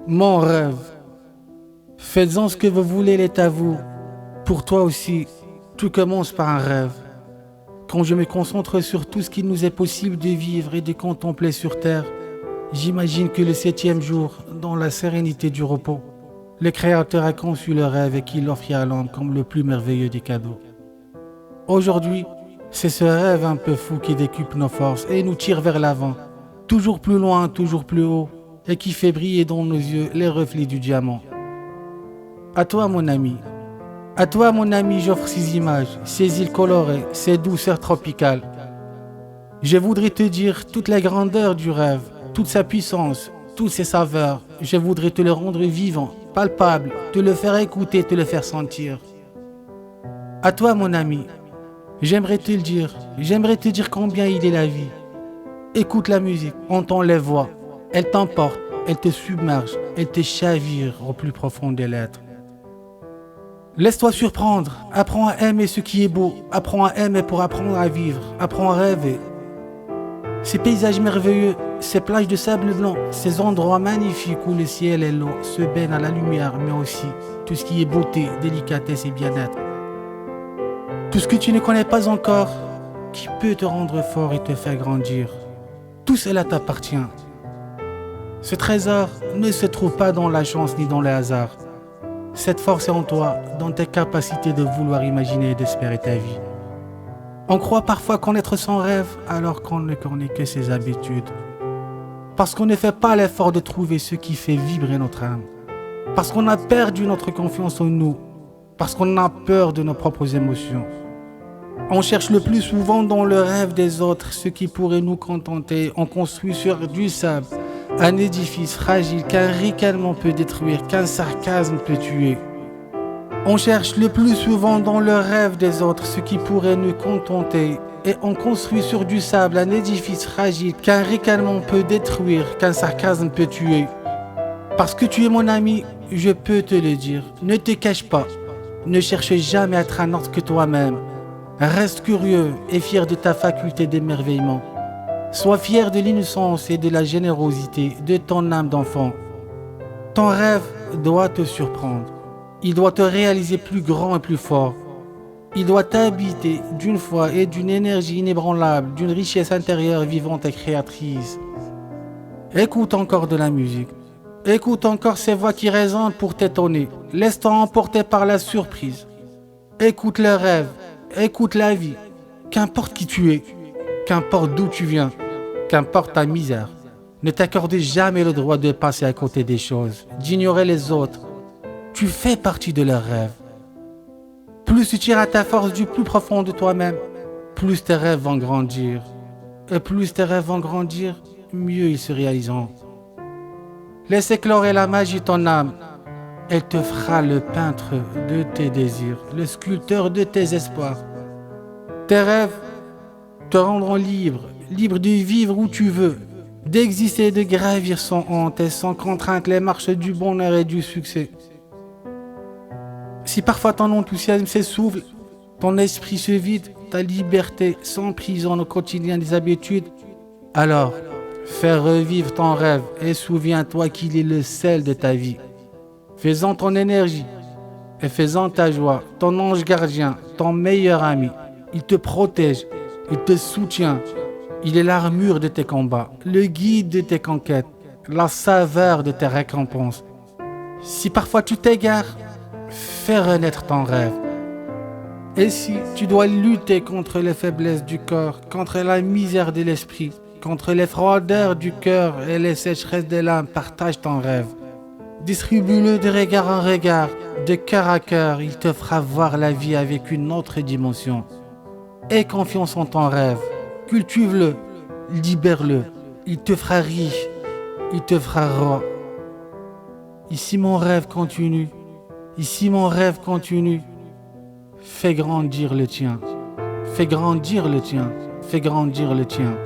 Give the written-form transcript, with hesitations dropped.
Mon rêve. Faites-en ce que vous voulez, il est à vous. Pour toi aussi, tout commence par un rêve. Quand je me concentre sur tout ce qu'il nous est possible de vivre et de contempler sur terre, j'imagine que le 7e jour, dans la sérénité du repos, le Créateur a conçu le rêve et qu'il l'offre à l'homme comme le plus merveilleux des cadeaux. Aujourd'hui, c'est ce rêve un peu fou qui décuple nos forces et nous tire vers l'avant, toujours plus loin, toujours plus haut, et qui fait briller dans nos yeux les reflets du diamant. À toi mon ami, j'offre ces images, ces îles colorées, ces douceurs tropicales. Je voudrais te dire toute la grandeur du rêve, toute sa puissance, toutes ses saveurs. Je voudrais te le rendre vivant, palpable, te le faire écouter, te le faire sentir. À toi mon ami, j'aimerais te dire combien il est la vie. Écoute la musique, entends les voix, elle t'emporte, elle te submerge, elle te chavire au plus profond des lettres. Laisse-toi surprendre, apprends à aimer ce qui est beau, apprends à aimer pour apprendre à vivre, apprends à rêver. Ces paysages merveilleux, ces plages de sable blanc, ces endroits magnifiques où le ciel et l'eau se baignent à la lumière, mais aussi tout ce qui est beauté, délicatesse et bien-être. Tout ce que tu ne connais pas encore, qui peut te rendre fort et te faire grandir. Tout cela t'appartient. Ce trésor ne se trouve pas dans la chance ni dans le hasard. Cette force est en toi, dans tes capacités de vouloir imaginer et d'espérer ta vie. On croit parfois connaître son rêve alors qu'on ne connaît que ses habitudes. Parce qu'on ne fait pas l'effort de trouver ce qui fait vibrer notre âme. Parce qu'on a perdu notre confiance en nous. Parce qu'on a peur de nos propres émotions. On cherche le plus souvent dans le rêve des autres ce qui pourrait nous contenter. On construit sur du sable un édifice fragile qu'un ricanement peut détruire, qu'un sarcasme peut tuer. On cherche le plus souvent dans le rêve des autres ce qui pourrait nous contenter. Et on construit sur du sable un édifice fragile qu'un ricanement peut détruire, qu'un sarcasme peut tuer. Parce que tu es mon ami, je peux te le dire. Ne te cache pas. Ne cherche jamais à être un autre que toi-même. Reste curieux et fier de ta faculté d'émerveillement. Sois fier de l'innocence et de la générosité de ton âme d'enfant. Ton rêve doit te surprendre. Il doit te réaliser plus grand et plus fort. Il doit t'habiter d'une foi et d'une énergie inébranlable, d'une richesse intérieure vivante et créatrice. Écoute encore de la musique. Écoute encore ces voix qui résonnent pour t'étonner. Laisse-toi emporter par la surprise. Écoute le rêve. Écoute la vie. Qu'importe qui tu es. Qu'importe d'où tu viens. Qu'importe ta misère. Ne t'accorde jamais le droit de passer à côté des choses, d'ignorer les autres. Tu fais partie de leurs rêves. Plus tu tires à ta force du plus profond de toi-même, plus tes rêves vont grandir. Et plus tes rêves vont grandir, mieux ils se réaliseront. Laisse éclore la magie ton âme. Elle te fera le peintre de tes désirs, le sculpteur de tes espoirs. Tes rêves te rendront libre de vivre où tu veux, d'exister et de gravir sans honte et sans contrainte les marches du bonheur et du succès. Si parfois ton enthousiasme s'essouffle, ton esprit se vide, ta liberté s'emprisonne au quotidien des habitudes, alors fais revivre ton rêve et souviens-toi qu'il est le sel de ta vie. Fais-en ton énergie et fais-en ta joie, ton ange gardien, ton meilleur ami. Il te protège, il te soutient. Il est l'armure de tes combats, le guide de tes conquêtes, la saveur de tes récompenses. Si parfois tu t'égares, fais renaître ton rêve. Et si tu dois lutter contre les faiblesses du corps, contre la misère de l'esprit, contre les froideurs du cœur et les sécheresses de l'âme, partage ton rêve. Distribue-le de regard en regard, de cœur à cœur, il te fera voir la vie avec une autre dimension. Aie confiance en ton rêve, cultive-le, libère-le, il te fera riche, il te fera roi. Ici mon rêve continue, fais grandir le tien, fais grandir le tien, fais grandir le tien.